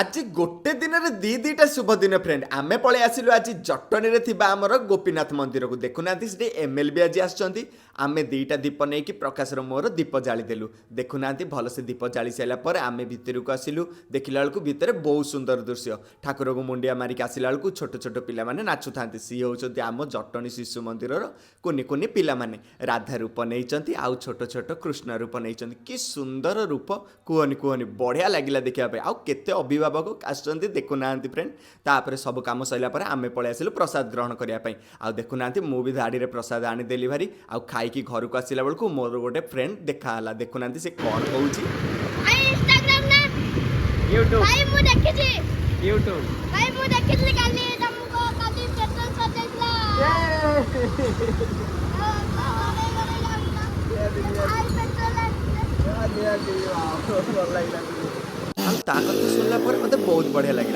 आज गोटे दिन में दी दीटा शुभ दिन फ्रेंड आमे पळे आसिलु आज जटनी रे थिबा हमर गोपीनाथ मंदिर को देखुना से एमएलबी आज आछंती आमे दीटा दीप नहीं कि प्रकाश मोर दीप जाली देलु देखुना भल से दीप जाली सारा पर आमे भितर को आसिलु देखिला बेलू भितर बहुत सुंदर दृश्य ठाकुर को मुंडिया मारिक आसिला बेलू छोट छोट पिला माने नाचु थांती सी होउछंती आम जटनी शिशु मंदिर कुनी कुनी पिला माने राधा रूप नहीं आउ छोट छोट कृष्ण रूप नहीं कि सुंदर रूप कुहनी कुहनी बढ़िया लगिला देखा आउ केते अभिभावक आसुँच देखुना फ्रेंड तापर सब कम सरला आम पलि आसिलु प्रसाद ग्रहण करने आ देखुना मुझे धाड़ी प्रसाद आनीदेली भारी आउ खाई घर को आसला बेलू मोर गोटे फ्रेंड देखाला देखुना से कौन कहूँ ता कथा सुनला पर मते बहुत बढ़िया लगे।